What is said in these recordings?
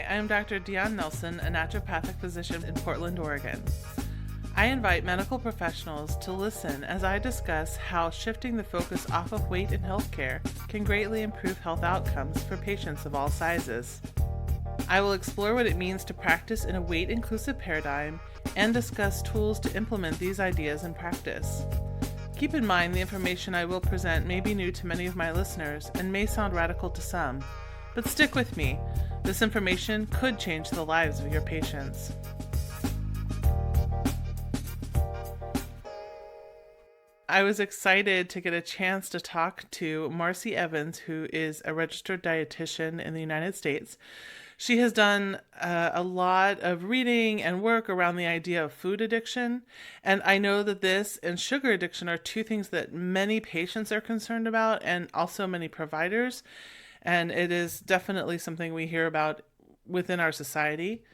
I'm Dr. DeAun Nelson, a naturopathic physician in Portland, Oregon. I invite medical professionals to listen as I discuss how shifting the focus off of weight in healthcare can greatly improve health outcomes for patients of all sizes. I will explore what it means to practice in a weight-inclusive paradigm and discuss tools to implement these ideas in practice. Keep in mind the information I will present may be new to many of my listeners and may sound radical to some, but stick with me. This information could change the lives of your patients. I was excited to get a chance to talk to Marci Evans, who is a registered dietitian in the United States. She has done a lot of reading and work around the idea of food addiction. And I know that this and sugar addiction are two things that many patients are concerned about and also many providers. And it is definitely something we hear about within our society.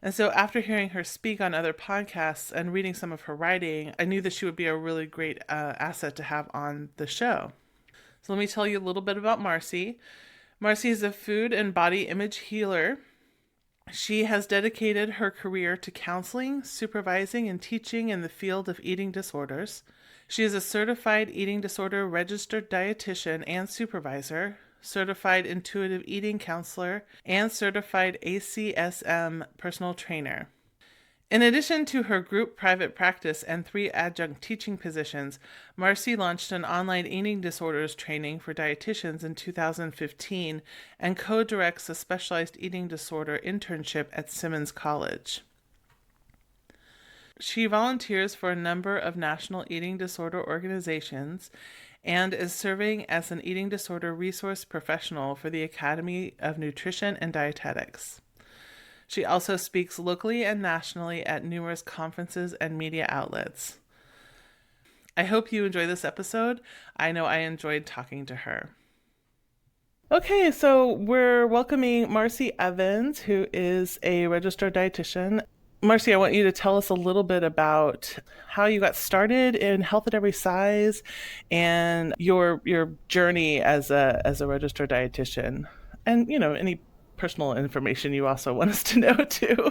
And so after hearing her speak on other podcasts and reading some of her writing, I knew that she would be a really great asset to have on the show. So let me tell you a little bit about Marci. Marci is a food and body image healer. She has dedicated her career to counseling, supervising, and teaching in the field of eating disorders. She is a certified eating disorder registered dietitian and supervisor, certified intuitive eating counselor, and certified ACSM personal trainer. In addition to her group private practice and 3 adjunct teaching positions, Marci launched an online eating disorders training for dietitians in 2015 and co-directs a specialized eating disorder internship at Simmons College. She volunteers for a number of national eating disorder organizations and is serving as an eating disorder resource professional for the Academy of Nutrition and Dietetics. She also speaks locally and nationally at numerous conferences and media outlets. I hope you enjoy this episode. I know I enjoyed talking to her. Okay, so we're welcoming Marci Evans, who is a registered dietitian. Marci, I want you to tell us a little bit about how you got started in health at every size and your journey as a registered dietitian, and any personal information you also want us to know too.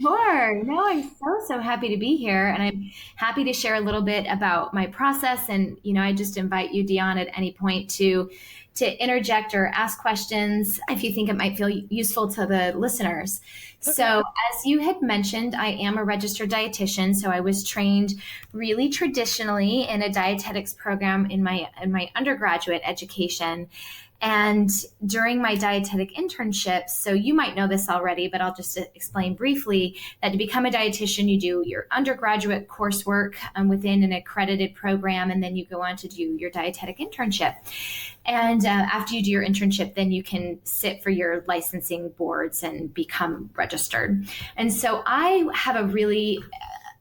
Sure. No, I'm so happy to be here, and I'm happy to share a little bit about my process. And I just invite you, DeAun, at any point to interject or ask questions if you think it might feel useful to the listeners. Okay. So, as you had mentioned, I am a registered dietitian. So I was trained really traditionally in a dietetics program in my undergraduate education. And during my dietetic internships, so you might know this already, but I'll just explain briefly that to become a dietitian, you do your undergraduate coursework within an accredited program, and then you go on to do your dietetic internship. And after you do your internship, then you can sit for your licensing boards and become registered. And so I have a really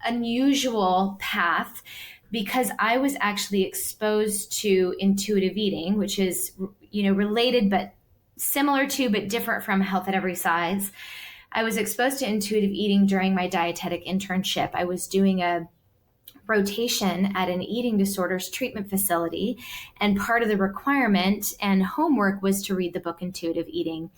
unusual path because I was actually exposed to intuitive eating, which is related but similar to but different from health at every size. I was exposed to intuitive eating during my dietetic internship. I was doing a rotation at an eating disorders treatment facility, and part of the requirement and homework was to read the book Intuitive Eating.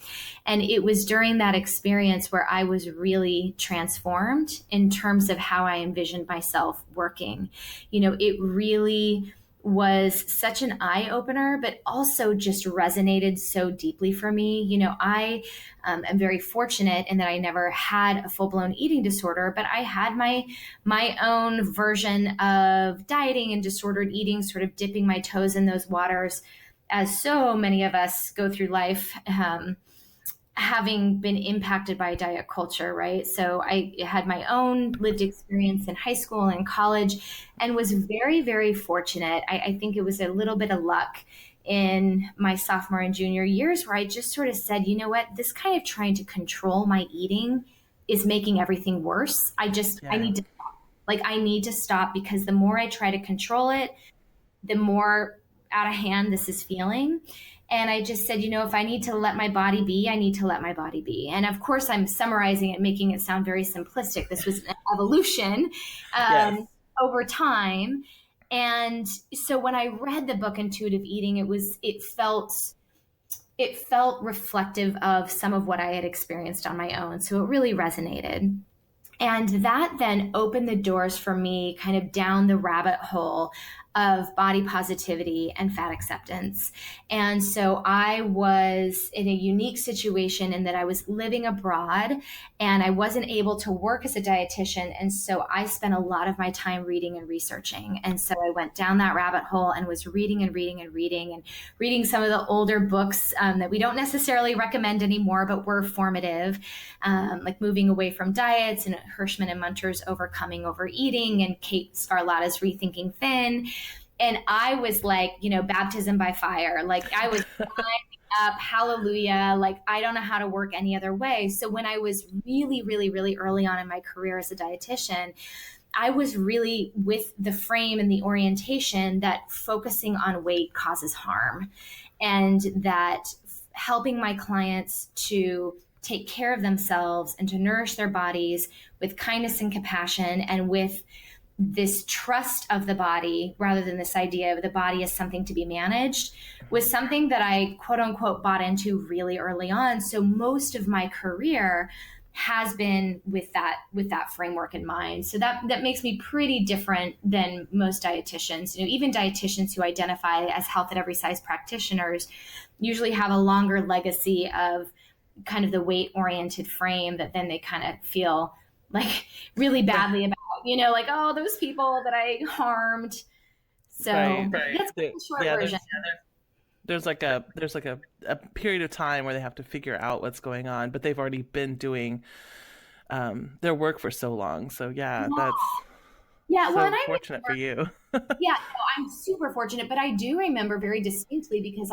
And it was during that experience where I was really transformed in terms of how I envisioned myself working. It really was such an eye-opener, but also just resonated so deeply for me. I am very fortunate in that I never had a full-blown eating disorder, but I had my own version of dieting and disordered eating, sort of dipping my toes in those waters, as so many of us go through life, having been impacted by diet culture, right? So I had my own lived experience in high school and college and was very, very fortunate. I think it was a little bit of luck in my sophomore and junior years where I just sort of said, you know what, this kind of trying to control my eating is making everything worse. I need to stop. I need to stop, because the more I try to control it, the more out of hand this is feeling. And I just said, if I need to let my body be, I need to let my body be. And of course, I'm summarizing it, making it sound very simplistic. This was an evolution over time. And so when I read the book Intuitive Eating, it felt it felt reflective of some of what I had experienced on my own. So it really resonated. And that then opened the doors for me kind of down the rabbit hole of body positivity and fat acceptance. And so I was in a unique situation in that I was living abroad and I wasn't able to work as a dietitian. And so I spent a lot of my time reading and researching. And so I went down that rabbit hole and was reading and reading and reading and reading some of the older books that we don't necessarily recommend anymore, but were formative, like Moving Away from Diets and Hirschman and Munter's Overcoming Overeating and Kate Scarlatta's Rethinking Thin. And I was like, baptism by fire. Like I was up, hallelujah. Like I don't know how to work any other way. So when I was really, really, really early on in my career as a dietitian, I was really with the frame and the orientation that focusing on weight causes harm, and that helping my clients to take care of themselves and to nourish their bodies with kindness and compassion and with this trust of the body rather than this idea of the body as something to be managed was something that I quote unquote bought into really early on. So most of my career has been with that framework in mind. So that makes me pretty different than most dietitians. Even dietitians who identify as health at every size practitioners usually have a longer legacy of kind of the weight oriented frame that then they kind of feel like really badly about, like, oh, those people that I harmed. So Right. that's the short version. There's like a period of time where they have to figure out what's going on, but they've already been doing their work for so long. So that's well, so and I fortunate for you. I'm super fortunate, but I do remember very distinctly because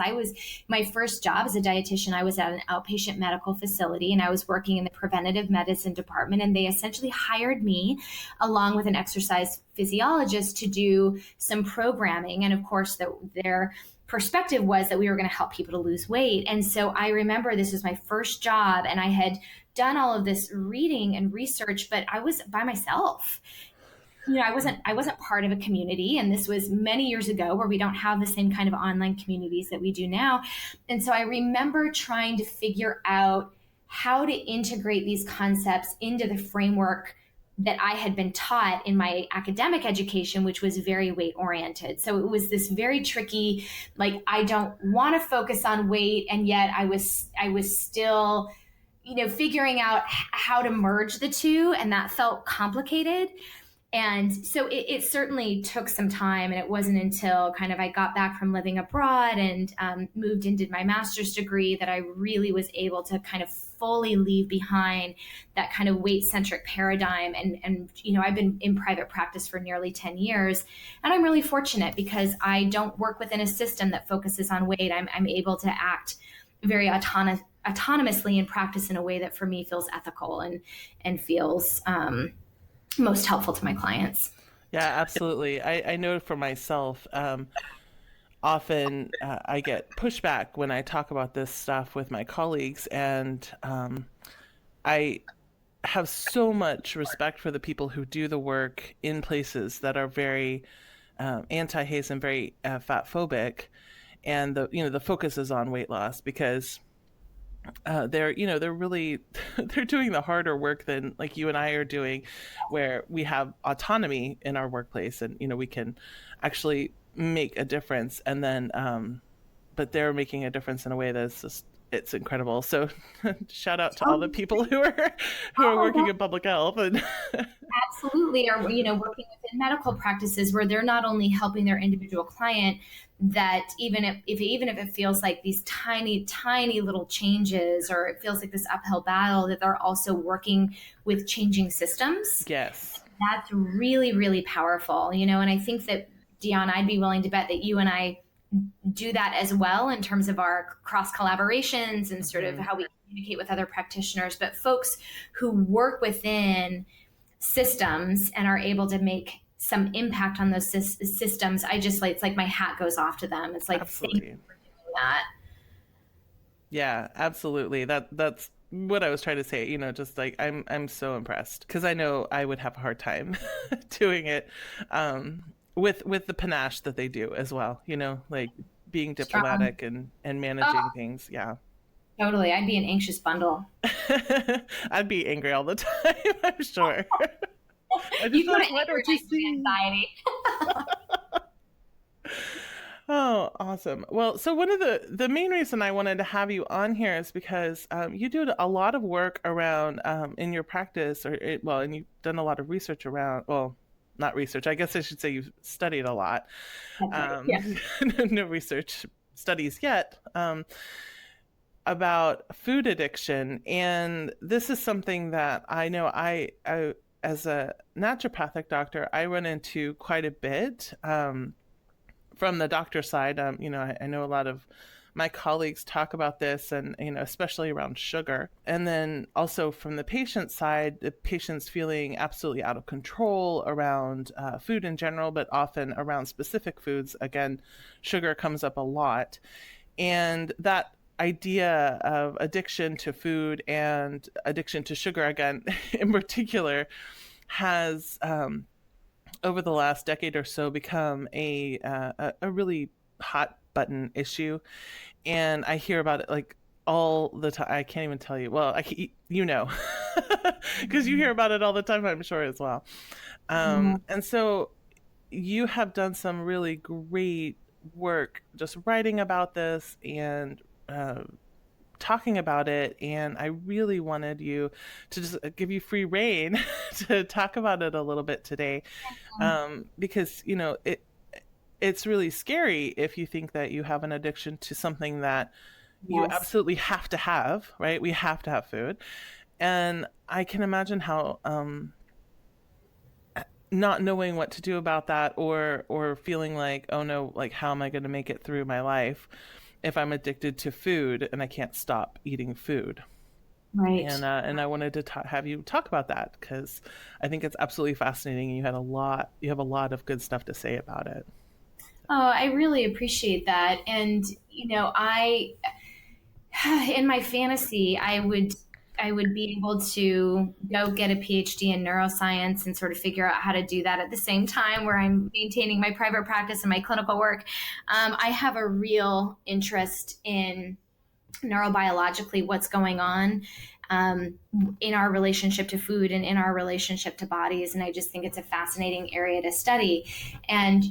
my first job as a dietitian, I was at an outpatient medical facility and I was working in the preventative medicine department, and they essentially hired me along with an exercise physiologist to do some programming. And of course, their perspective was that we were going to help people to lose weight. And so I remember this was my first job and I had done all of this reading and research, but I was by myself. I wasn't part of a community, and this was many years ago where we don't have the same kind of online communities that we do now. And so I remember trying to figure out how to integrate these concepts into the framework that I had been taught in my academic education, which was very weight oriented. So it was this very tricky, like, I don't want to focus on weight, and yet I was still figuring out how to merge the two, and that felt complicated. And so it certainly took some time, and it wasn't until kind of I got back from living abroad and moved and did my master's degree that I really was able to kind of fully leave behind that kind of weight-centric paradigm. And I've been in private practice for nearly 10 years, and I'm really fortunate because I don't work within a system that focuses on weight. I'm able to act very autonomously and practice in a way that for me feels ethical and feels most helpful to my clients. Yeah, absolutely. I know for myself, often I get pushback when I talk about this stuff with my colleagues, and I have so much respect for the people who do the work in places that are very anti-HACE and very fat phobic, and the focus is on weight loss because they're really they're doing the harder work than like you and I are doing, where we have autonomy in our workplace and we can actually make a difference, and then but they're making a difference in a way that's just it's incredible. So shout out to all the people who are working in public health and absolutely, or working within medical practices where they're not only helping their individual client, that even if it feels like these tiny little changes, or it feels like this uphill battle, that they're also working with changing systems. Yes, that's really, really powerful. And I think that, DeAun, I'd be willing to bet that you and I do that as well in terms of our cross collaborations and sort of how we communicate with other practitioners. But folks who work within systems and are able to make some impact on those systems, it's like my hat goes off to them. It's like, absolutely. Thank you for doing that. Yeah, absolutely. That's what I was trying to say. Just like I'm so impressed because I know I would have a hard time doing it with the panache that they do as well. Like being Strong. diplomatic and managing Oh, things. Yeah. totally. I'd be an anxious bundle. I'd be angry all the time, I'm sure. I just You be go to like, why anger don't you and I go to see? anxiety. Oh, awesome. Well, so one of the main reason I wanted to have you on here is because you do a lot of work around in your practice, and you've done a lot of research around, well, not research. I guess I should say you've studied a lot. That's right. Yeah. No research studies yet. About food addiction, and this is something that I know I as a naturopathic doctor, I run into quite a bit. From the doctor side, I know a lot of my colleagues talk about this, and especially around sugar. And then also from the patient side, the patients feeling absolutely out of control around food in general, but often around specific foods. Again, sugar comes up a lot, and that idea of addiction to food and addiction to sugar, again, in particular, has over the last decade or so become a really hot button issue, and I hear about it like all the time. I can't even tell you. Well, because you hear about it all the time, I'm sure as well. Yeah. And so you have done some really great work just writing about this and talking about it, and I really wanted you to just give you free reign to talk about it a little bit today, because it's really scary if you think that you have an addiction to something that you Yes. absolutely have to have, right? We have to have food, and I can imagine how not knowing what to do about that, or feeling like, oh no, like how am I going to make it through my life if I'm addicted to food and I can't stop eating food. Right. And I wanted to have you talk about that because I think it's absolutely fascinating. And you have a lot of good stuff to say about it. Oh, I really appreciate that. And, in my fantasy, I would be able to go get a PhD in neuroscience and sort of figure out how to do that at the same time where I'm maintaining my private practice and my clinical work. I have a real interest in neurobiologically what's going on um, in our relationship to food and in our relationship to bodies. And I just think it's a fascinating area to study. And,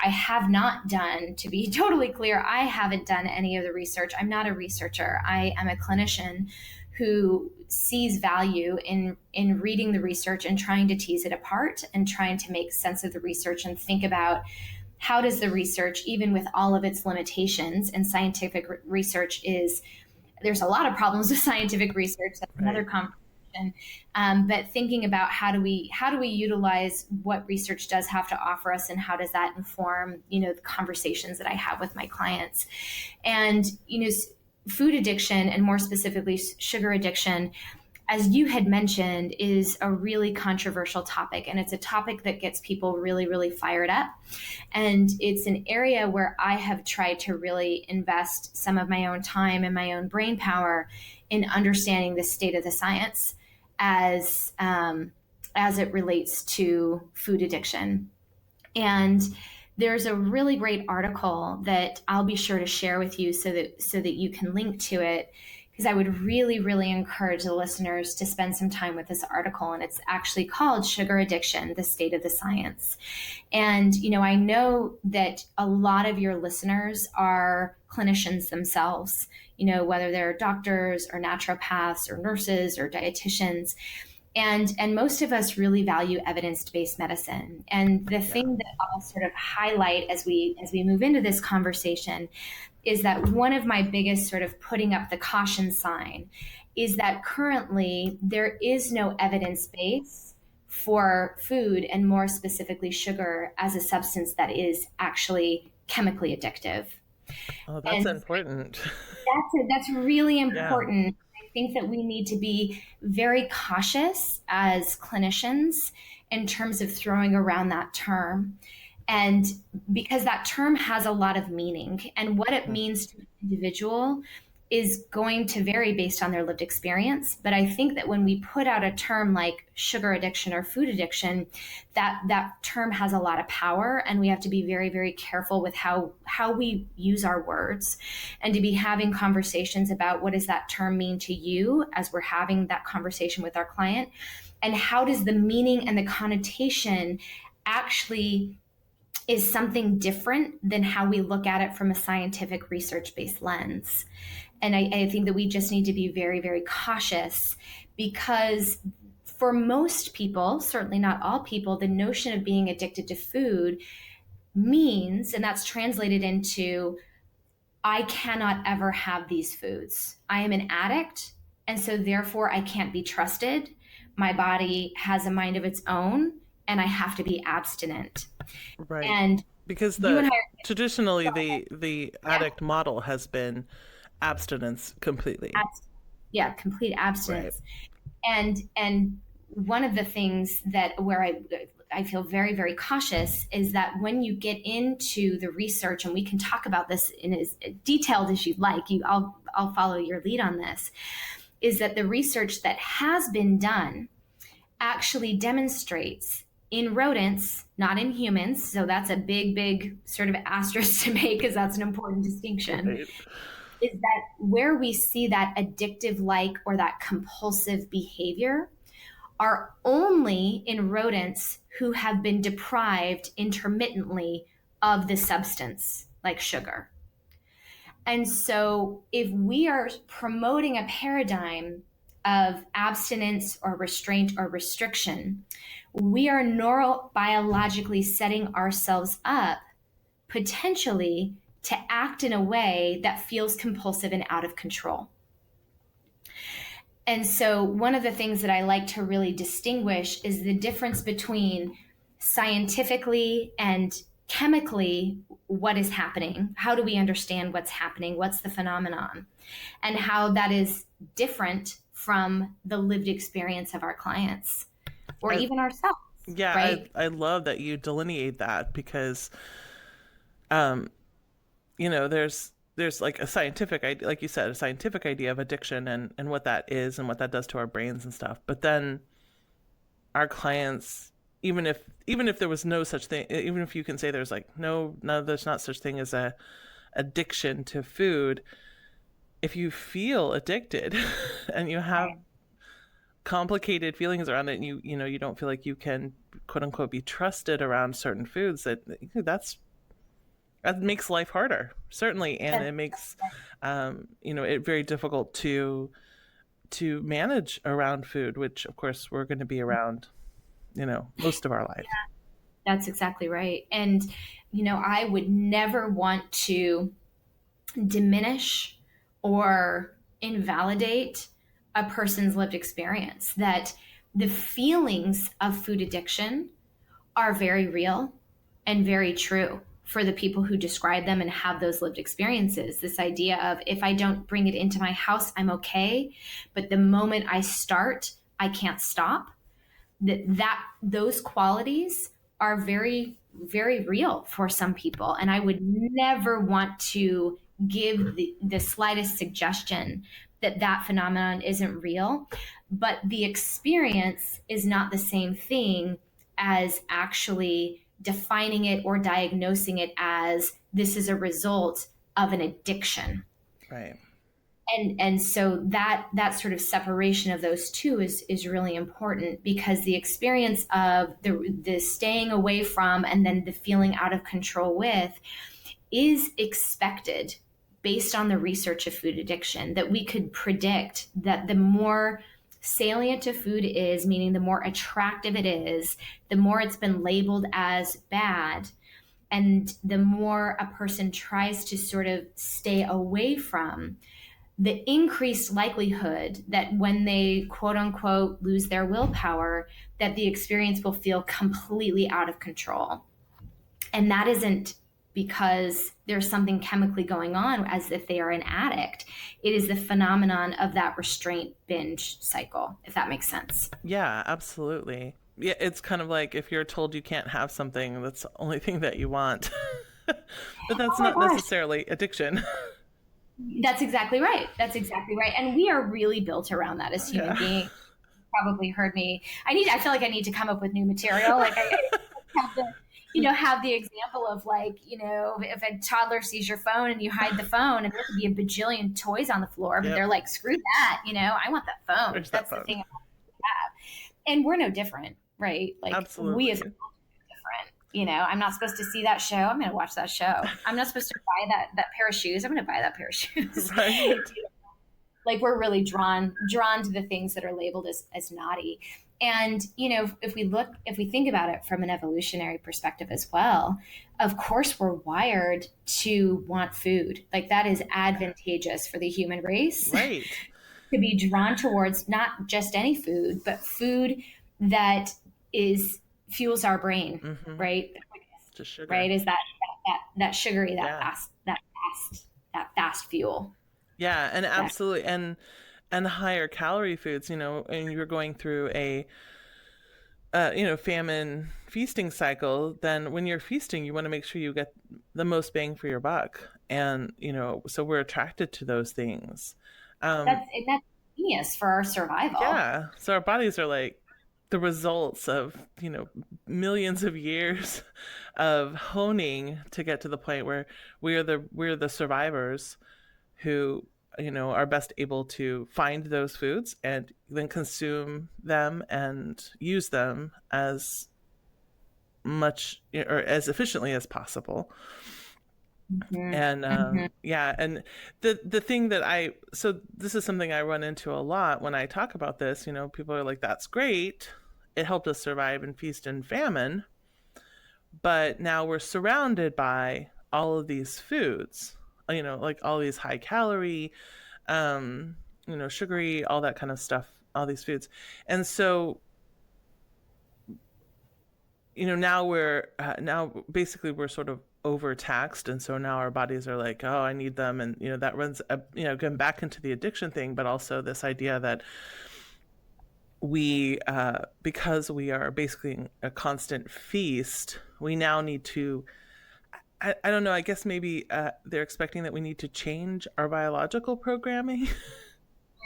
I have not done, to be totally clear, I haven't done any of the research. I'm not a researcher. I am a clinician who sees value in reading the research and trying to tease it apart and trying to make sense of the research and think about how does the research, even with all of its limitations, and scientific research is, there's a lot of problems with scientific research. That's another Right. conversation. But thinking about how do we utilize what research does have to offer us, and how does that inform the conversations that I have with my clients, and food addiction, and more specifically sugar addiction, as you had mentioned, is a really controversial topic. And it's a topic that gets people really, really fired up. And it's an area where I have tried to really invest some of my own time and my own brain power in understanding the state of the science as it relates to food addiction. And there's a really great article that I'll be sure to share with you so that you can link to it, because I would really, really encourage the listeners to spend some time with this article. And it's actually called Sugar Addiction, the State of the Science. And, I know that a lot of your listeners are clinicians themselves, whether they're doctors or naturopaths or nurses or dietitians. And most of us really value evidence-based medicine. And the Yeah. thing that I'll sort of highlight as we move into this conversation is that one of my biggest sort of putting up the caution sign is that currently there is no evidence base for food, and more specifically sugar, as a substance that is actually chemically addictive. Oh, that's And important. that's really Yeah. important. I think that we need to be very cautious as clinicians in terms of throwing around that term. And because that term has a lot of meaning, and what it Mm. means to an individual is going to vary based on their lived experience. But I think that when we put out a term like sugar addiction or food addiction, that term has a lot of power, and we have to be very, very careful with how we use our words, and to be having conversations about what does that term mean to you as we're having that conversation with our client, and how does the meaning and the connotation actually is something different than how we look at it from a scientific research-based lens. And I think that we just need to be very, very cautious, because for most people, certainly not all people, the notion of being addicted to food means, and that's translated into, I cannot ever have these foods. I am an addict, and so therefore I can't be trusted. My body has a mind of its own, and I have to be abstinent. Right. And because traditionally the addict model has been abstinence completely. Complete abstinence. Right. And one of the things that where I feel very, very cautious is that when you get into the research, and we can talk about this in as detailed as you'd like, I'll follow your lead on this, is that the research that has been done actually demonstrates in rodents, not in humans, so that's a big, big sort of asterisk to make, because that's an important distinction, right, is that where we see that addictive-like or that compulsive behavior are only in rodents who have been deprived intermittently of the substance, like sugar. And so if we are promoting a paradigm of abstinence or restraint or restriction, we are neurobiologically setting ourselves up potentially to act in a way that feels compulsive and out of control. And so one of the things that I like to really distinguish is the difference between scientifically and chemically what is happening. How do we understand what's happening? What's the phenomenon? And how that is different from the lived experience of our clients or even ourselves. Yeah, right? I love that you delineate that, because, there's like a scientific idea, like you said, a scientific idea of addiction and what that is and what that does to our brains and stuff. But then our clients, even if there was no such thing, even if you can say there's like there's not such thing as a addiction to food, if you feel addicted and you have complicated feelings around it, and you don't feel like you can quote unquote be trusted around certain foods, that makes life harder, certainly, and it makes it very difficult to manage around food, which of course we're going to be around most of our life. Yeah, that's exactly right. And I would never want to diminish or invalidate a person's lived experience, that the feelings of food addiction are very real and very true for the people who describe them and have those lived experiences. This idea of, if I don't bring it into my house, I'm okay, but the moment I start, I can't stop. That those qualities are very, very real for some people. And I would never want to give the slightest suggestion that phenomenon isn't real, but the experience is not the same thing as actually defining it or diagnosing it as this is a result of an addiction. Right. And so that sort of separation of those two is really important, because the experience of the staying away from and then the feeling out of control with is expected based on the research of food addiction, that we could predict that the more salient a food is, meaning the more attractive it is, the more it's been labeled as bad, and the more a person tries to sort of stay away from, the increased likelihood that when they quote unquote lose their willpower, that the experience will feel completely out of control. And that isn't because there's something chemically going on as if they are an addict. It is the phenomenon of that restraint binge cycle, if that makes sense. Yeah, absolutely. Yeah, it's kind of like if you're told you can't have something, that's the only thing that you want. But that's not necessarily addiction. That's exactly right. That's exactly right. And we are really built around that as human Yeah. beings. Probably heard me. I feel like I need to come up with new material. Like I have the, have the example of like, if a toddler sees your phone and you hide the phone and there could be a bajillion toys on the floor, but Yep. they're like, screw that, I want that phone. Where's that That's the phone? thing I have. And we're no different, right? Like we as Absolutely. different. I'm not supposed to see that show. I'm going to watch that show. I'm not supposed to buy that pair of shoes. I'm going to buy that pair of shoes. Right. Like we're really drawn to the things that are labeled as naughty. And if we think about it from an evolutionary perspective as well, of course we're wired to want food. Like that is advantageous for the human race Right. to be drawn towards not just any food, but food that is fuels our brain, Mm-hmm. right? Just sugar. Right? Is that sugary, Yeah. that fast fuel. Yeah, and That absolutely, and higher calorie foods, and you're going through a famine feasting cycle, then when you're feasting, you want to make sure you get the most bang for your buck. And, so we're attracted to those things. that's genius for our survival. Yeah. So our bodies are like the results of, millions of years of honing to get to the point where we're the survivors who are best able to find those foods and then consume them and use them as much or as efficiently as possible. Mm-hmm. And Mm-hmm. yeah, and the thing that so this is something I run into a lot when I talk about this. People are like, that's great, it helped us survive in feast and famine, but now we're surrounded by all of these foods, like all these high calorie, sugary, all that kind of stuff, all these foods. And so, now basically we're sort of overtaxed. And so now our bodies are like, oh, I need them. And, that runs, going back into the addiction thing, but also this idea that because we are basically a constant feast, we now need to, I don't know, I guess maybe they're expecting that we need to change our biological programming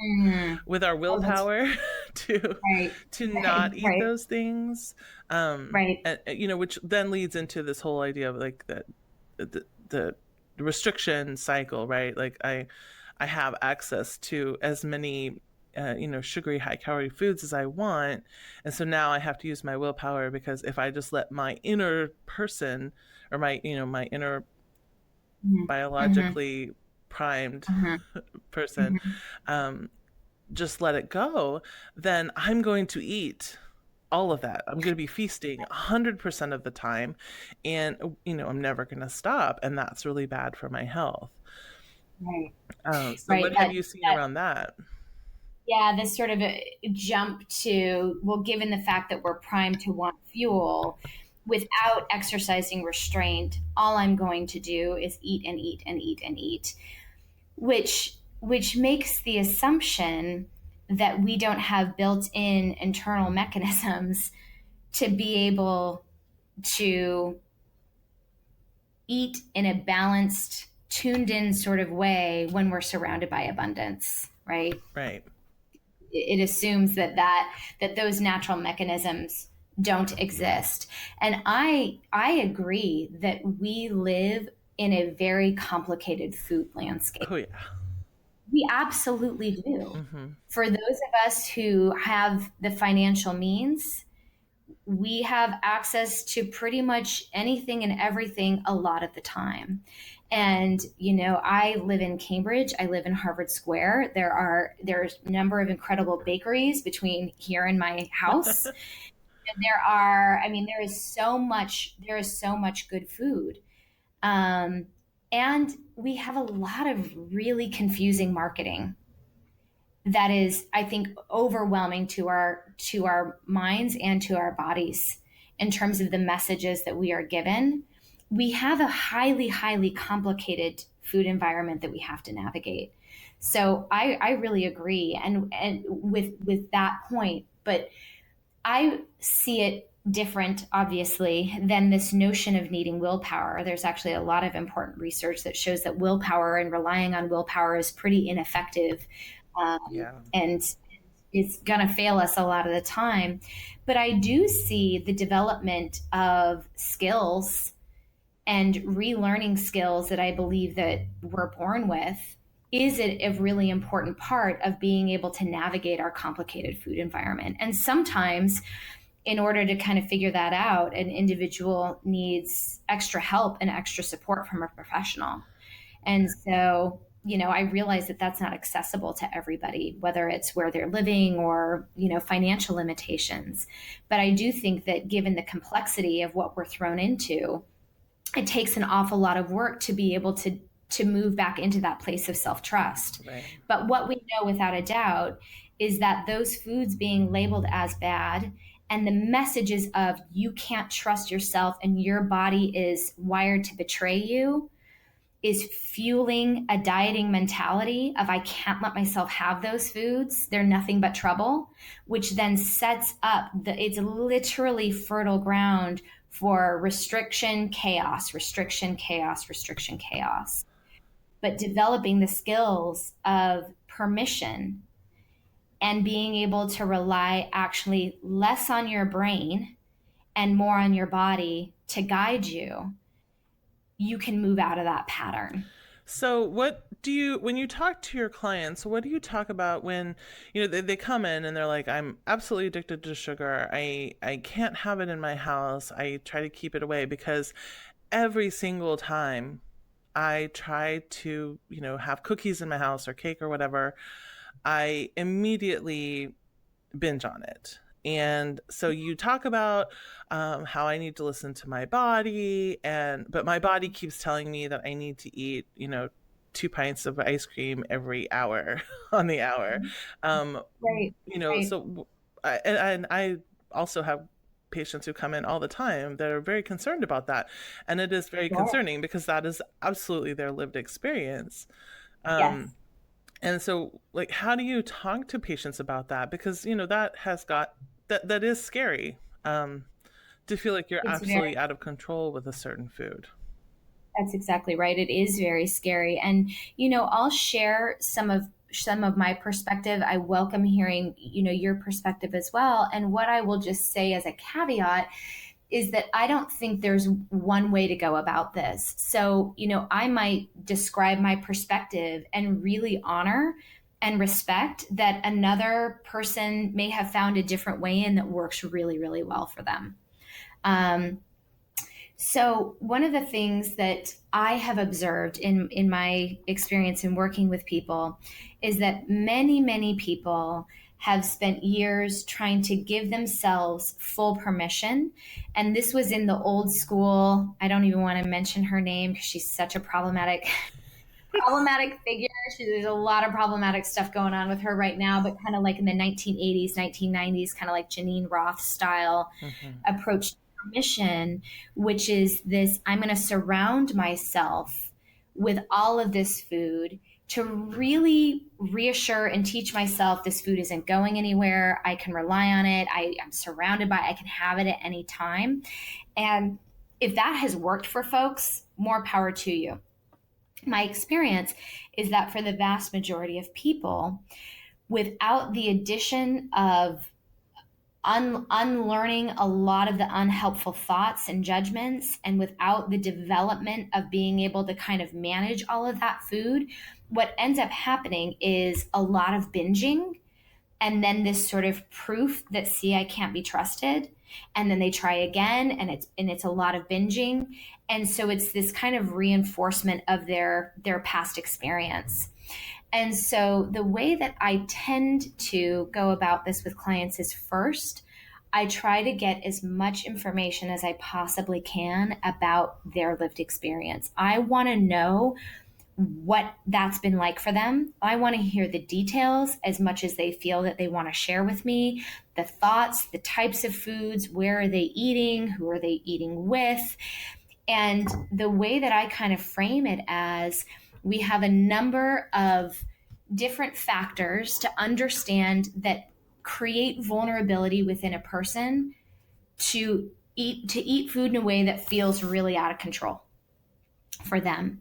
Mm-hmm. with our Oh, that's willpower to right. Right. not eat Right. those things, Right. and, which then leads into this whole idea of like the restriction cycle, right? Like I have access to as many sugary high calorie foods as I want, and so now I have to use my willpower, because if I just let my inner person, or my inner Mm-hmm. biologically primed Mm-hmm. person, Mm-hmm. um, just let it go, then I'm going to eat all of that. I'm going to be feasting 100% of the time, and I'm never going to stop, and that's really bad for my health. Right. So Right. what have you seen That around that? Yeah, this sort of a jump to, well, given the fact that we're primed to want fuel without exercising restraint, all I'm going to do is eat and eat and eat and eat, which makes the assumption that we don't have built-in internal mechanisms to be able to eat in a balanced, tuned in sort of way when we're surrounded by abundance, right? Right. It assumes that those natural mechanisms don't exist. And I agree that we live in a very complicated food landscape. Oh yeah. We absolutely do. Mm-hmm. For those of us who have the financial means, we have access to pretty much anything and everything a lot of the time. And I live in Cambridge, I live in Harvard Square. There's a number of incredible bakeries between here and my house. And there is so much good food. um, and we have a lot of really confusing marketing that is, I think, overwhelming to our minds and to our bodies in terms of the messages that we are given. We have a highly complicated food environment that we have to navigate. So I really agree, and with that point, but I see it different, obviously, than this notion of needing willpower. There's actually a lot of important research that shows that willpower and relying on willpower is pretty ineffective, Yeah. and is going to fail us a lot of the time. But I do see the development of skills and relearning skills that I believe that we're born with is a really important part of being able to navigate our complicated food environment. And sometimes, in order to kind of figure that out, an individual needs extra help and extra support from a professional. And so, I realize that that's not accessible to everybody, whether it's where they're living or, financial limitations. But I do think that given the complexity of what we're thrown into, it takes an awful lot of work to be able to move back into that place of self-trust. Right. But what we know without a doubt is that those foods being labeled as bad and the messages of you can't trust yourself and your body is wired to betray you is fueling a dieting mentality of I can't let myself have those foods. They're nothing but trouble, which then sets up it's literally fertile ground for restriction, chaos, restriction, chaos, restriction, chaos. But developing the skills of permission and being able to rely actually less on your brain and more on your body to guide you, you can move out of that pattern. So when you talk to your clients, what do you talk about when, they come in and they're like, I'm absolutely addicted to sugar. I can't have it in my house. I try to keep it away because every single time I try to, have cookies in my house or cake or whatever, I immediately binge on it. And so you talk about how I need to listen to my body, but my body keeps telling me that I need to eat, 2 pints of ice cream every hour on the hour. Right. Right. So and I also have patients who come in all the time that are very concerned about that, and it is very Sure. concerning because that is absolutely their lived experience. Yes. Um, and so, like, how do you talk to patients about that? Because, that is scary, to feel like you're It's very absolutely out of control with a certain food. That's exactly right. It is very scary. And, I'll share some of my perspective. I welcome hearing, your perspective as well. And what I will just say as a caveat is that I don't think there's one way to go about this. So, I might describe my perspective and really honor and respect that another person may have found a different way in that works really, really well for them. Um, so, one of the things that I have observed in my experience in working with people is that many, many people have spent years trying to give themselves full permission. And this was in the old school. I don't even want to mention her name because she's such a problematic figure. There's a lot of problematic stuff going on with her right now, but kind of like in the 1980s, 1990s, kind of like Janine Roth style Hmm. approach to permission, which is this I'm going to surround myself with all of this food to really reassure and teach myself this food isn't going anywhere. I can rely on it. I'm surrounded by it. I can have it at any time. And if that has worked for folks, more power to you. My experience is that for the vast majority of people, without the addition of unlearning a lot of the unhelpful thoughts and judgments, and without the development of being able to kind of manage all of that food, what ends up happening is a lot of binging and then this sort of proof that, see, I can't be trusted, and then they try again and it's a lot of binging, and so it's this kind of reinforcement of their past experience. And so the way that I tend to go about this with clients is, first, I try to get as much information as I possibly can about their lived experience. I want to know what that's been like for them. I want to hear the details as much as they feel that they want to share with me, the thoughts, the types of foods, where are they eating, who are they eating with. And the way that I kind of frame it as, we have a number of different factors to understand that create vulnerability within a person to eat food in a way that feels really out of control for them.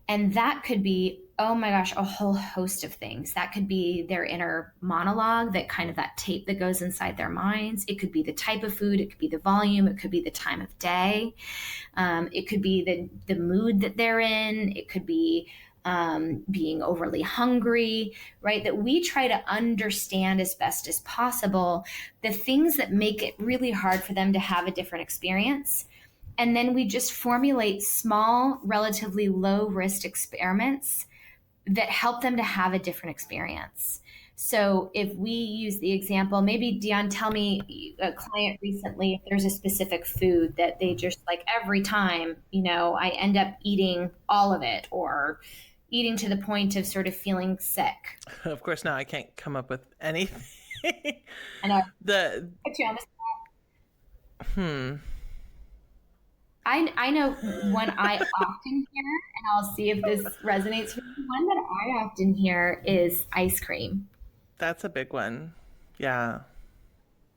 And that could be, oh my gosh, a whole host of things. That could be their inner monologue, that kind of that tape that goes inside their minds. It could be the type of food, it could be the volume, it could be the time of day. It could be the mood that they're in. It could be being overly hungry, right? That we try to understand as best as possible the things that make it really hard for them to have a different experience. And then we just formulate small, relatively low risk experiments that help them to have a different experience. So if we use the example, maybe DeAun, tell me a client recently, if there's a specific food that they just like every time, I end up eating all of it, or eating to the point of sort of feeling sick. Of course, now I can't come up with anything. I know. the Put you on the spot. hmm I know one I often hear, and I'll see if this resonates with you. One that I often hear is ice cream. That's a big one. Yeah.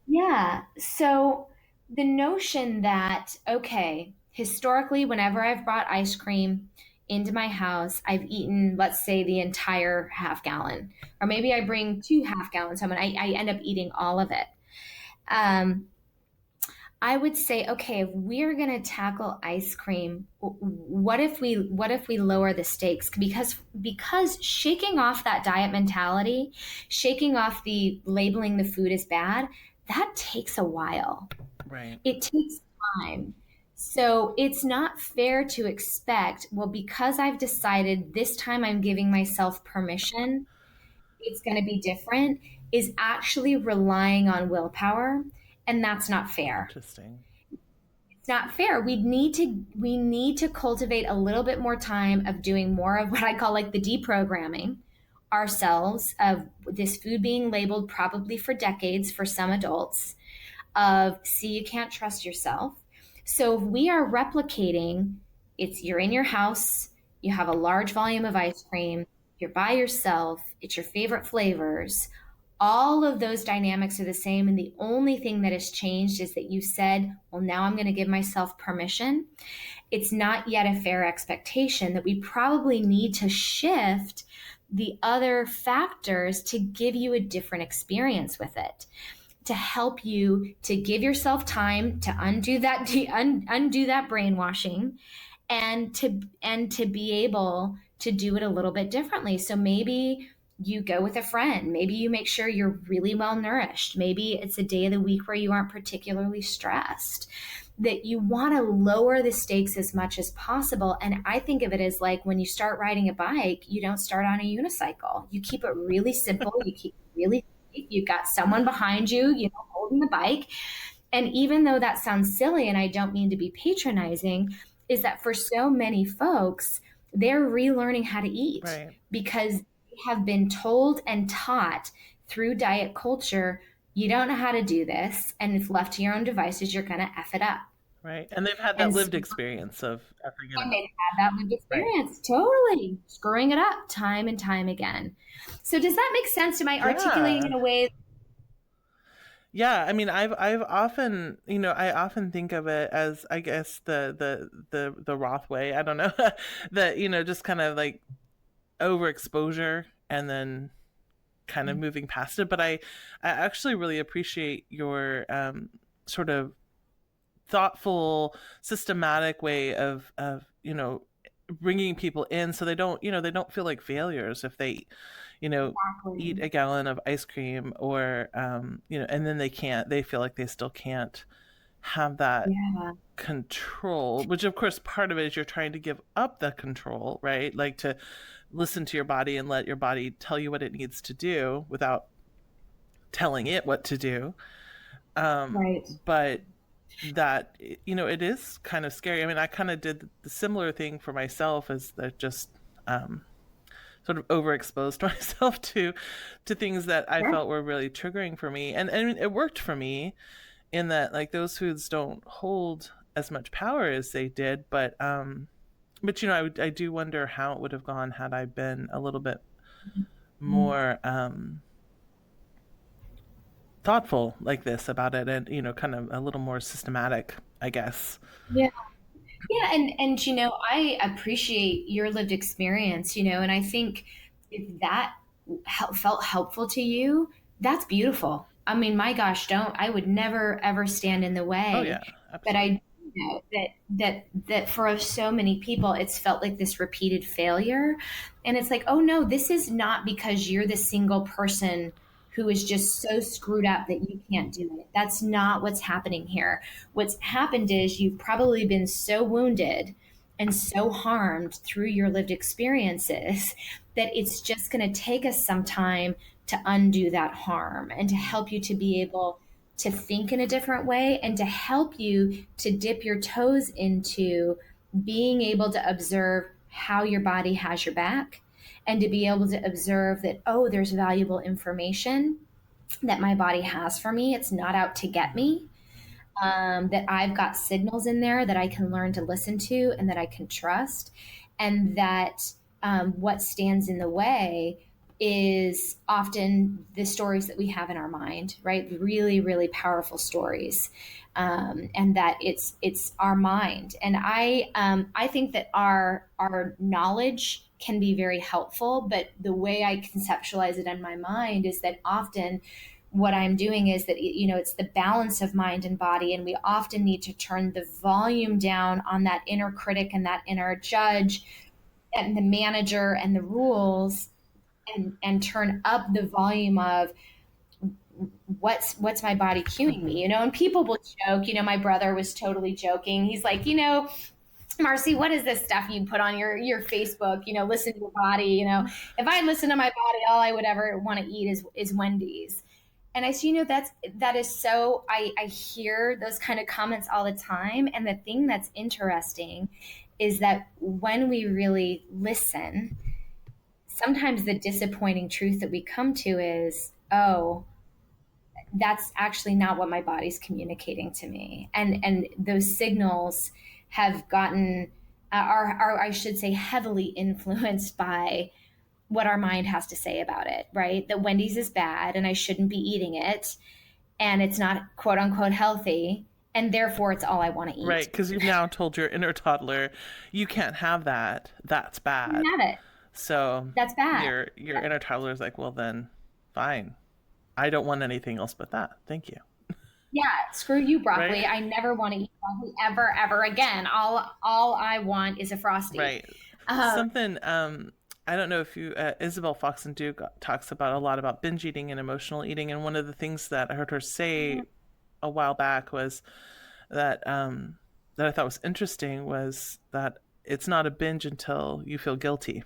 Yeah. So the notion that, okay, historically, whenever I've brought ice cream into my house, I've eaten, let's say, the entire half gallon, or maybe I bring 2 half gallons home and I end up eating all of it. Um, I would say, okay, if we're going to tackle ice cream, what if we lower the stakes? Because shaking off that diet mentality, shaking off the labeling the food as bad, that takes a while. Right. It takes time. So it's not fair to expect, well, because I've decided this time I'm giving myself permission, it's going to be different, is actually relying on willpower. And that's not fair. Interesting. It's not fair. We need to cultivate a little bit more time of doing more of what I call like the deprogramming ourselves of this food being labeled probably for decades for some adults of, see, you can't trust yourself. So if we are replicating, you're in your house, you have a large volume of ice cream, you're by yourself, it's your favorite flavors, all of those dynamics are the same. And the only thing that has changed is that you said, well, now I'm going to give myself permission. It's not yet a fair expectation that we probably need to shift the other factors to give you a different experience with it, to help you to give yourself time to undo that brainwashing, and to be able to do it a little bit differently. So maybe you go with a friend. Maybe you make sure you're really well nourished. Maybe it's a day of the week where you aren't particularly stressed. That you want to lower the stakes as much as possible. And I think of it as like when you start riding a bike, you don't start on a unicycle. You keep it really simple. You keep it really safe. You've got someone behind you, holding the bike. And even though that sounds silly, and I don't mean to be patronizing, is that for so many folks, they're relearning how to eat. Right. Because they have been told and taught through diet culture, you don't know how to do this, and if left to your own devices, you're going to F it up. Right. And they've had that And lived experience of effing it up. they've had that lived experience, totally screwing it up time and time again. So does that make sense? Am I articulating in a way? Yeah, I mean, I've often, I often think of it as, I guess, the Roth way. I don't know, that, just kind of like overexposure and then kind of moving past it. But I actually really appreciate your sort of thoughtful, systematic way of bringing people in, so they don't feel like failures if they Exactly. eat a gallon of ice cream, or and then they feel like they still can't have that Yeah. control, which of course part of it is you're trying to give up the control, right? Like to listen to your body and let your body tell you what it needs to do without telling it what to do. Right. But that, it is kind of scary. I mean, I kind of did the similar thing for myself, as that just sort of overexposed myself to things that I Sure. felt were really triggering for me. And I mean, it worked for me in that, like, those foods don't hold as much power as they did, but I do wonder how it would have gone had I been a little bit more thoughtful like this about it, and kind of a little more systematic, I guess. Yeah. Yeah, and I appreciate your lived experience, and I think if that felt helpful to you, that's beautiful. I mean, my gosh, don't I would never ever stand in the Oh way, yeah, but absolutely. I do know that for so many people, it's felt like this repeated failure, and it's like, oh no, this is not because you're the single person who is just so screwed up that you can't do it. That's not what's happening here. What's happened is you've probably been so wounded and so harmed through your lived experiences that it's just going to take us some time to undo that harm and to help you to be able to think in a different way and to help you to dip your toes into being able to observe how your body has your back and to be able to observe that, oh, there's valuable information that my body has for me. It's not out to get me. That I've got signals in there that I can learn to listen to and that I can trust. And that what stands in the way is often the stories that we have in our mind, right? Really, really powerful stories. And that it's our mind. And I think that our knowledge can be very helpful, but the way I conceptualize it in my mind is that often what I'm doing is that, it's the balance of mind and body. And we often need to turn the volume down on that inner critic and that inner judge and the manager and the rules, and turn up the volume of what's my body cueing Hmm. me, and people will joke. My brother was totally joking. He's like, Marci, what is this stuff you put on your Facebook? Listen to your body. If I listened to my body, all I would ever want to eat is Wendy's. And I see, that is so, I hear those kind of comments all the time. And the thing that's interesting is that when we really listen, sometimes the disappointing truth that we come to is, oh, that's actually not what my body's communicating to me. And those signals have gotten, are, I should say, heavily influenced by what our mind has to say about it, right? That Wendy's is bad and I shouldn't be eating it, and it's not quote unquote healthy, and therefore it's all I want to Right, eat. because you've now told your inner toddler you can't have that. That's You bad. have it. So That's bad. your inner toddler is like, well then, fine. I don't want anything else but that. Thank you. Yeah, screw you, Right? broccoli. I never want to eat broccoli ever, ever again. All I want is a frosty. Right. Um, Something I don't know if you Isabel Fox and Duke talks about a lot about binge eating and emotional eating, and one of the things that I heard her say a while back was that that I thought was interesting was that it's not a binge until you feel guilty.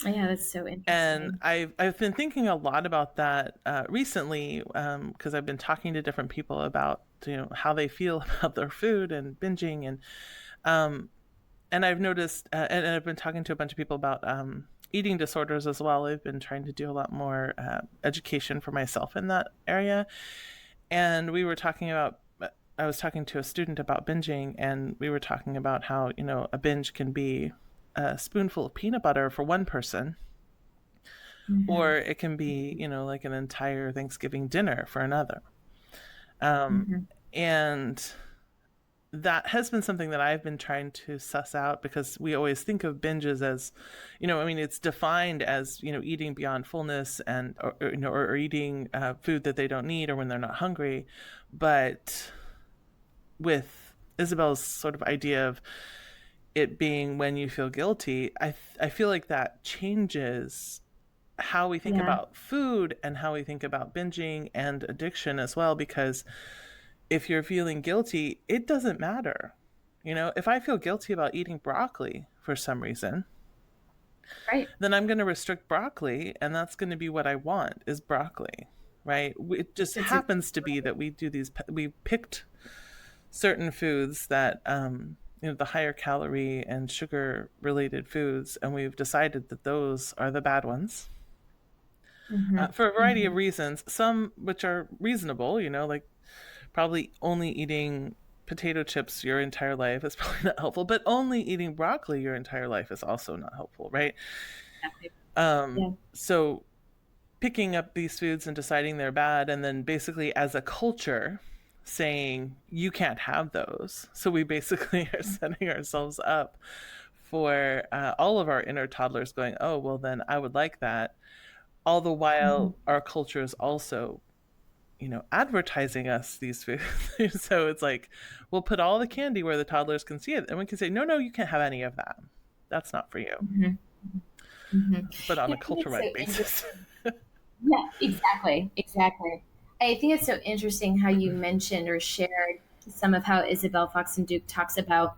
yeah, that's so And interesting. I've been thinking a lot about that recently because I've been talking to different people about how they feel about their food and binging, um, and I've noticed and I've been talking to a bunch of people about eating disorders as well. I've been trying to do a lot more education for myself in that area, and we were talking about. I was talking to a student about binging, and we were talking about how a binge can be a spoonful of peanut butter for one person, or Mm-hmm. it can be like an entire Thanksgiving dinner for another. um, Mm-hmm. and that has been something that I've been trying to suss out, because we always think of binges as I mean, it's defined as eating beyond fullness, and or eating food that they don't need or when they're not hungry. But with Isabel's sort of idea of it being when you feel guilty, I feel like that changes how we think Yeah. about food and how we think about binging and addiction as well. Because if you're feeling guilty, it doesn't matter. If I feel guilty about eating broccoli for some reason, Right. then I'm going to restrict broccoli, and that's going to be what I want is broccoli, right? It just It's a happens to be that we picked certain foods that the higher calorie and sugar related foods, and we've decided that those are the bad ones, mm-hmm. for a variety Mm-hmm. of reasons, some which are reasonable, like probably only eating potato chips your entire life is probably not helpful, but only eating broccoli your entire life is also not helpful, right? Yeah. So picking up these foods and deciding they're bad, and then basically as a culture saying you can't have those. So we basically are setting ourselves up for all of our inner toddlers going, oh, well, then I would like that. All the while, our culture is also, advertising us these foods. So it's like, we'll put all the candy where the toddlers can see it. And we can say, no, no, you can't have any of that. That's not for you. Mm-hmm. Mm-hmm. But on Yeah, a I think it's culture-wide so basis. Yeah, exactly, exactly. I think it's so interesting how you mentioned or shared some of how Isabel Fox and Duke talks about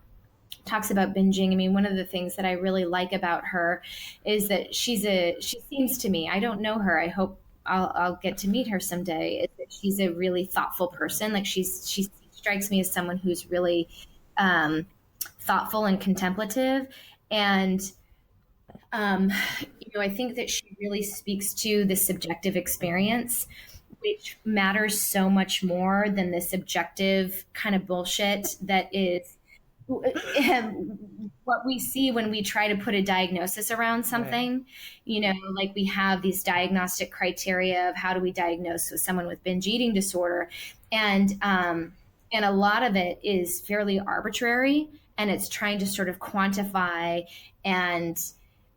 binging. I mean, one of the things that I really like about her is that she seems to me, I don't know her. I hope I'll get to meet her someday. Is that she's a really thoughtful person. Like she strikes me as someone who's really um, thoughtful and contemplative. And um, I think that she really speaks to the subjective experience, which matters so much more than the subjective kind of bullshit that is what we see when we try to put a diagnosis around Right. something. Like we have these diagnostic criteria of how do we diagnose with someone with binge eating disorder, and a lot of it is fairly arbitrary, and it's trying to sort of quantify and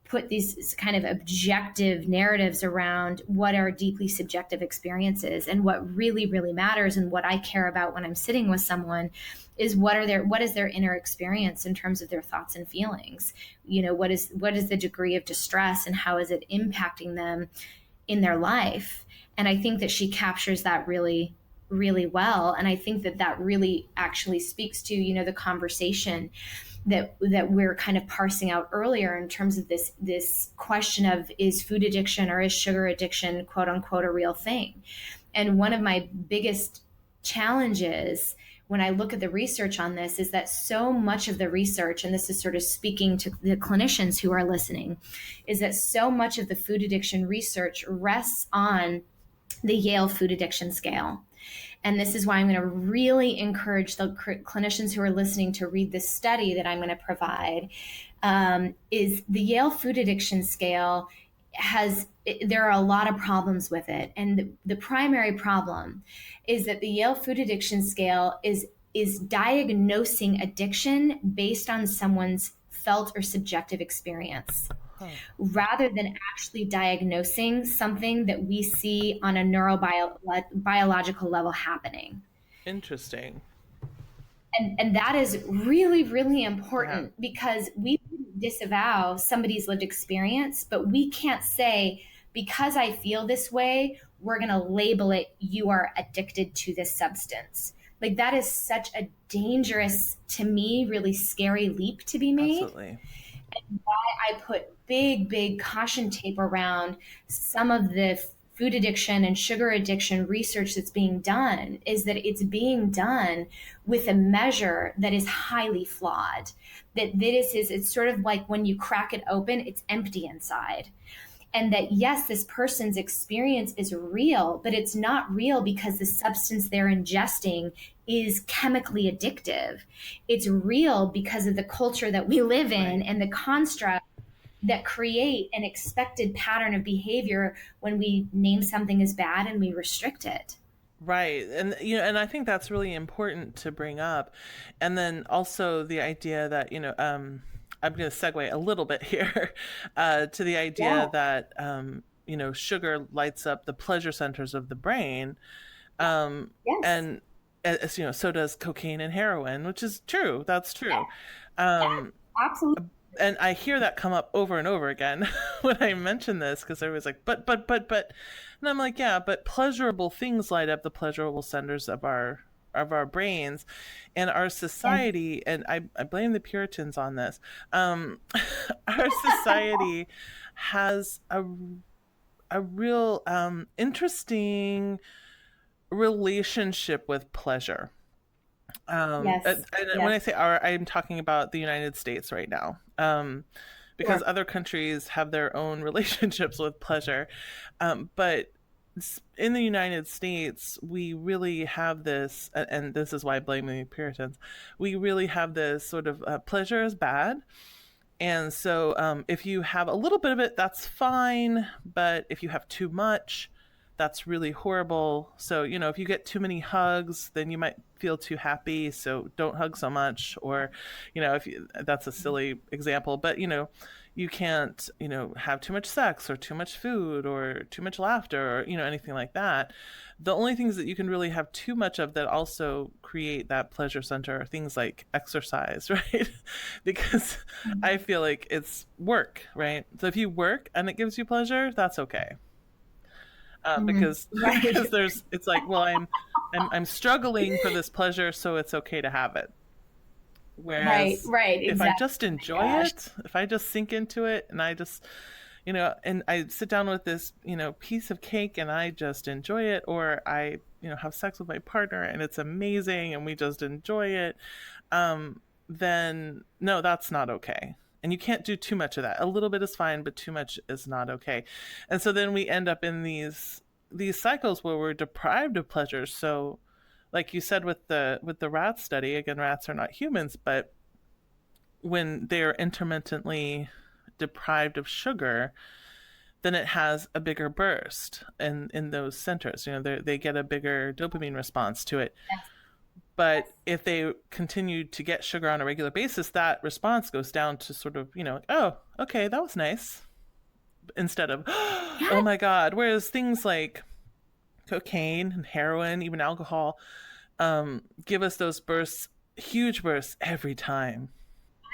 put these kind of objective narratives around what are deeply subjective experiences. And what really, really matters, and what I care about when I'm sitting with someone, is what is their inner experience in terms of their thoughts and feelings. What is the degree of distress, and how is it impacting them in their life? And I think that she captures that really, really well. And I think that that really actually speaks to the conversation that we're kind of parsing out earlier, in terms of this question of, is food addiction or is sugar addiction, quote unquote, a real thing? And one of my biggest challenges when I look at the research on this is that so much of the research, and this is sort of speaking to the clinicians who are listening, is that so much of the food addiction research rests on the Yale Food Addiction Scale. And this is why I'm going to really encourage the clinicians who are listening to read this study that I'm going to provide. Is the Yale Food Addiction Scale there are a lot of problems with it. And the primary problem is that the Yale Food Addiction Scale is diagnosing addiction based on someone's felt or subjective experience, rather than actually diagnosing something that we see on a neurobiological level happening. Interesting. And that is really, really Yeah. important, because we disavow somebody's lived experience, but we can't say, because I feel this way, we're going to label it, you are addicted to this substance. Like, that is such a dangerous, to me, really scary leap to be made. Absolutely. And why I put big, big caution tape around some of the food addiction and sugar addiction research that's being done, is that it's being done with a measure that is highly flawed. It's sort of like when you crack it open, it's empty inside. And that, yes, this person's experience is real, but it's not real because the substance they're ingesting is chemically addictive. It's real because of the culture that we live in, Right. and the construct that create an expected pattern of behavior when we name something as bad and we restrict it. Right. And and I think that's really important to bring up. And then also the idea that, I'm going to segue a little bit here to the idea Yeah. that sugar lights up the pleasure centers of the brain. Um Yes. and as so does cocaine and heroin, which is true. That's Yeah. true. Yeah. Um Absolutely. and I hear that come up over and over again when I mention this, because everyone's like, but, and I'm like, yeah, but pleasurable things light up the pleasurable centers of our brains, and our Yeah. society, and I blame the Puritans on this. Our society has a real interesting relationship with pleasure. Yes. And when Yes. I say our, I'm talking about the United States right now, because Sure. other countries have their own relationships with pleasure. But in the United States, we really have this, and this is why I blame the Puritans. We really have this sort of pleasure is bad, And so if you have a little bit of it, that's fine. But if you have too much, that's really horrible. So, if you get too many hugs, then you might feel too happy. So don't hug so much. Or, if you, that's a silly example, but, you can't, have too much sex or too much food or too much laughter or, anything like that. The only things that you can really have too much of that also create that pleasure center are things like exercise, right? Because I feel like it's work, right? So if you work and it gives you pleasure, that's okay. Because Right. it's like, well, I'm struggling for this pleasure, so it's okay to have it. Right, Whereas right, if I exactly. just enjoy Gosh. it, if I just sink into it and I just, and I sit down with this, piece of cake and I just enjoy it, or I, have sex with my partner and it's amazing and we just enjoy it, then no, that's not okay. And you can't do too much of that. A little bit is fine, but too much is not okay. And so then we end up in these cycles where we're deprived of pleasure. So like you said with the rat study, again, rats are not humans, but when they're intermittently deprived of sugar, then it has a bigger burst in those centers. They get a bigger dopamine response to it. Yes, But yes. if they continue to get sugar on a regular basis, that response goes down to sort of, like, oh, okay, that was nice, instead of, oh Yes, my God. Whereas things like cocaine and heroin, even alcohol, give us those bursts, huge bursts every time.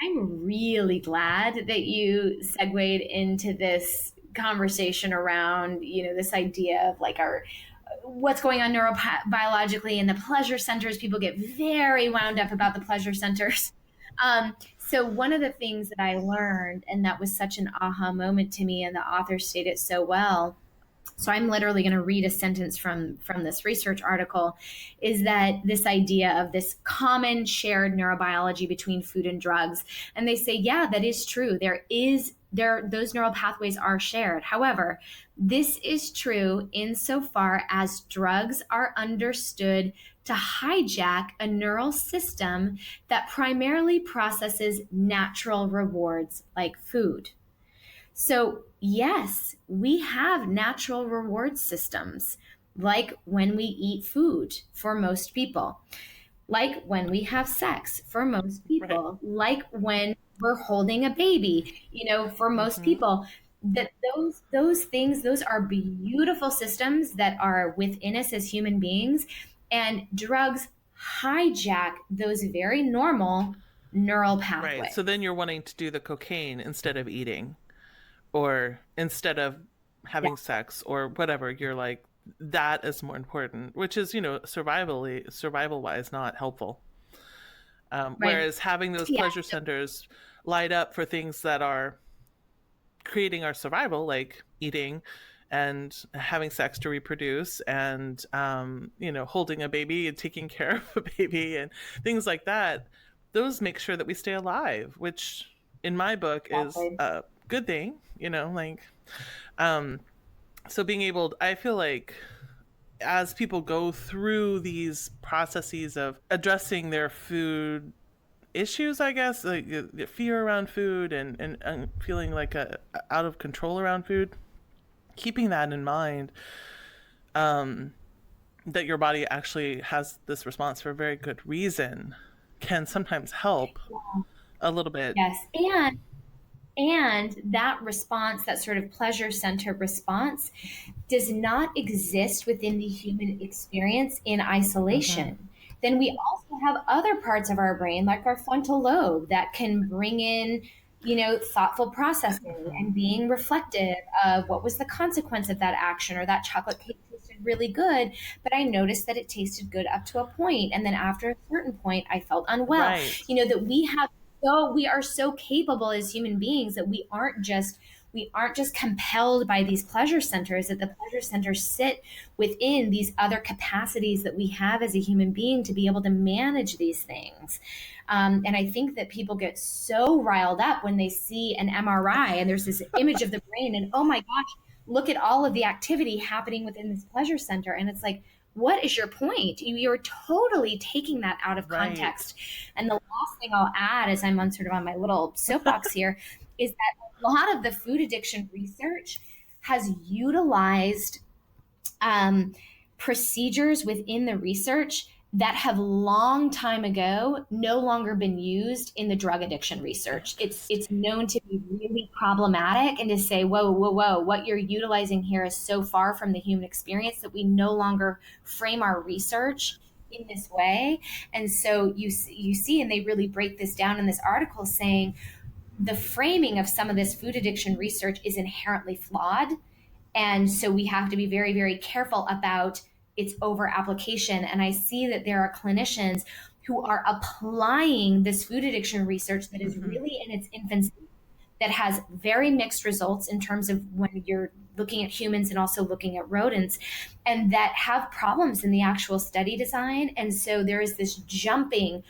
I'm really glad that you segued into this conversation around, this idea of like our what's going on neurobiologically in the pleasure centers. People get very wound up about the pleasure centers. So one of the things that I learned, and that was such an aha moment to me, and the author stated so well, so I'm literally going to read a sentence from this research article, is that this idea of this common shared neurobiology between food and drugs. And they say, yeah, that is true. Those neural pathways are shared. However, this is true insofar as drugs are understood to hijack a neural system that primarily processes natural rewards like food. So, yes, we have natural reward systems, like when we eat food for most people, like when we have sex for most Right. people, like when we're holding a baby, for most Mm-hmm. people. That those things, those are beautiful systems that are within us as human beings, and drugs hijack those very normal neural Right. pathways. So then you're wanting to do the cocaine instead of eating, or instead of Yeah, having sex or whatever. You're like, that is more important, which is, survival wise, not helpful. right. Whereas having those Yeah. pleasure centers light up for things that are creating our survival, like eating and having sex to reproduce, and holding a baby and taking care of a baby and things like that, those make sure that we stay alive, which in my book is Exactly. a good thing, like, um so being able, I feel like, as people go through these processes of addressing their food issues, I guess, like the fear around food, and feeling like out of control around food, keeping that in mind, um, that your body actually has this response for a very good reason, can sometimes help a little bit. Yes. And that response, that sort of pleasure center response, does not exist within the human experience in Mm-hmm. isolation. Then we also have other parts of our brain, like our frontal lobe, that can bring in, thoughtful processing Mm-hmm. and being reflective of what was the consequence of that action, or that chocolate cake tasted really good, but I noticed that it tasted good up to a point, and then after a certain point, I felt unwell. Right. That we are so capable as human beings that we aren't just compelled by these pleasure centers, that the pleasure centers sit within these other capacities that we have as a human being to be able to manage these things. And I think that people get so riled up when they see an MRI and there's this image of the brain, and oh my gosh, look at all of the activity happening within this pleasure center. And it's like, what is your point? You're totally taking that out of Right. context. And the last thing I'll add, as I'm on sort of on my little soapbox here, is that a lot of the food addiction research has utilized um, procedures within the research that have long time ago no longer been used in the drug addiction research. Yes. It's known to be really problematic, and to say, whoa, whoa, whoa, what you're utilizing here is so far from the human experience that we no longer frame our research in this way. And so you see, and they really break this down in this article, saying the framing of some of this food addiction research is inherently flawed, and so we have to be very, very careful about its over application. And I see that there are clinicians who are applying this food addiction research that is Mm-hmm. really in its infancy, that has very mixed results in terms of when you're looking at humans and also looking at rodents, and that have problems in the actual study design. And so there is this jumping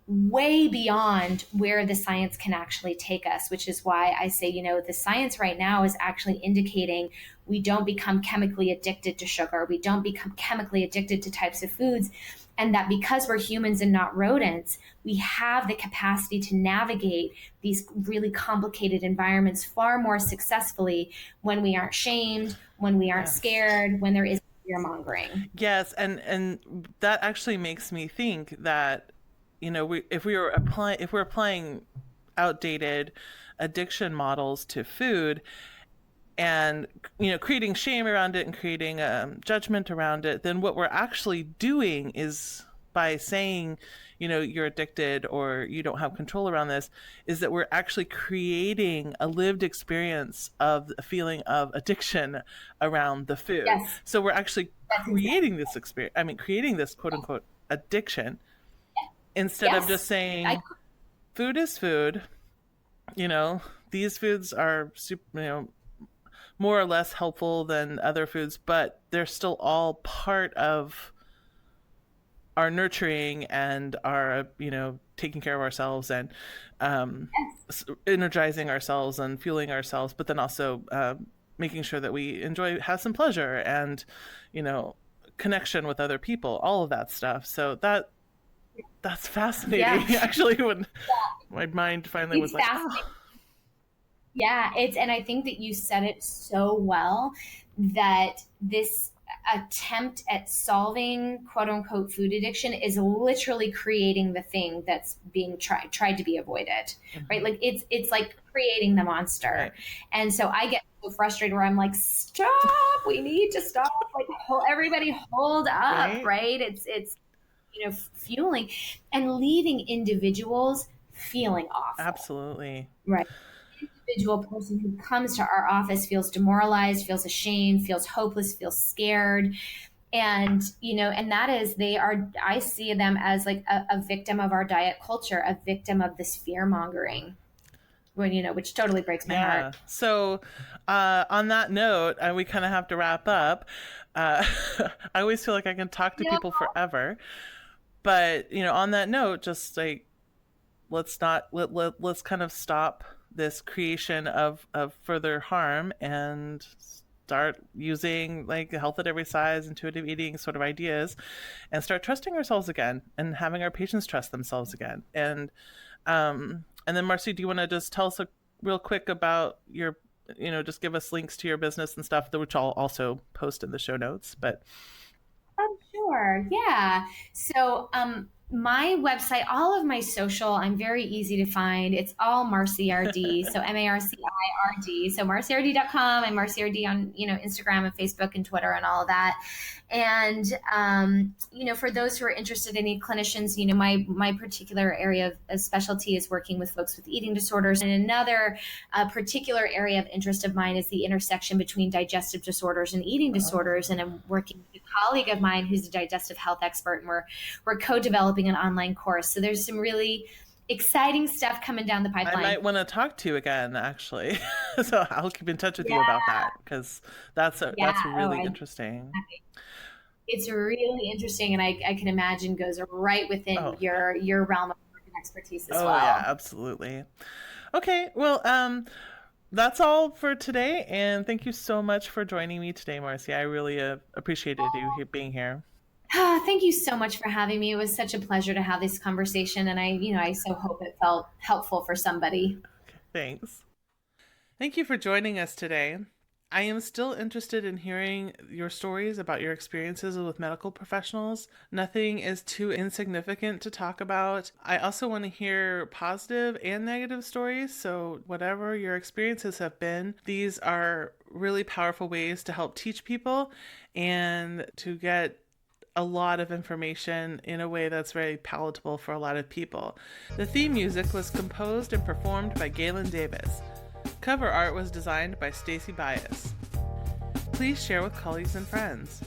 way beyond where the science can actually take us, which is why I say, the science right now is actually indicating we don't become chemically addicted to sugar, we don't become chemically addicted to types of foods, and that because we're humans and not rodents, we have the capacity to navigate these really complicated environments far more successfully when we aren't shamed, when we aren't Yes. scared, when there is fear mongering. Yes, and that actually makes me think that, if we're applying outdated addiction models to food, and creating shame around it and creating judgment around it, then what we're actually doing is, by saying you're addicted or you don't have control around this, is that we're actually creating a lived experience of a feeling of addiction around the food. Yes, So we're actually that's exactly. creating this experience, creating this quote unquote addiction, instead of just Yes, I saying food is food. These foods are more or less helpful than other foods, but they're still all part of our nurturing and our, taking care of ourselves, and energizing ourselves and fueling ourselves, but then also making sure that we have some pleasure and, connection with other people, all of that stuff. So that's fascinating. yeah, Actually, when my mind finally it's was like, fascinating. Yeah, and I think that you said it so well, that this attempt at solving quote unquote food addiction is literally creating the thing that's being tried to be avoided, right? mhm, Like it's like creating the monster. right, And so I get so frustrated where I'm like, stop, we need to stop, like everybody hold up, right, right? It's fueling and leaving individuals feeling awful, absolutely, right? Individual person who comes to our office feels demoralized, feels ashamed, feels hopeless, feels scared. And, and that is, I see them as like a victim of our diet culture, a victim of this fear mongering, which totally breaks my heart. yeah. So, on that note, we kind of have to wrap up. Uh, I always feel like I can talk to Yeah. people forever, but on that note, just like, let's not let's kind of stop this creation of further harm, and start using like health at every size, intuitive eating sort of ideas, and start trusting ourselves again, and having our patients trust themselves again. And then, Marcy, do you want to just tell us real quick about your, just give us links to your business and stuff, which I'll also post in the show notes. But Oh, sure. Yeah. So, my website, all of my social, I'm very easy to find. It's all Marci RD. So MARCIRD. So marcird.com and MarciRD on, Instagram and Facebook and Twitter and all of that. And, for those who are interested, any clinicians, my particular area of specialty is working with folks with eating disorders. And another particular area of interest of mine is the intersection between digestive disorders and eating disorders. And I'm working with a colleague of mine who's a digestive health expert, and we're co-developing an online course. So there's some really exciting stuff coming down the I pipeline. might want to talk to you again, actually. So I'll keep in touch with you Yeah, about that, because yeah. that's Oh, really interesting. it's really interesting, and I can imagine goes right within Oh, your realm of work and expertise as oh yeah, well. absolutely. Okay, well, that's all for today, and thank you so much for joining me today, Marcy. I really appreciated you being here. Thank you so much for having me. It was such a pleasure to have this conversation, and I so hope it felt helpful for somebody. Thanks. Thank you for joining us today. I am still interested in hearing your stories about your experiences with medical professionals. Nothing is too insignificant to talk about. I also want to hear positive and negative stories, so whatever your experiences have been, these are really powerful ways to help teach people and to get a lot of information in a way that's very palatable for a lot of people. The theme music was composed and performed by Galen Davis. Cover art was designed by Stacy Bias. Please share with colleagues and friends.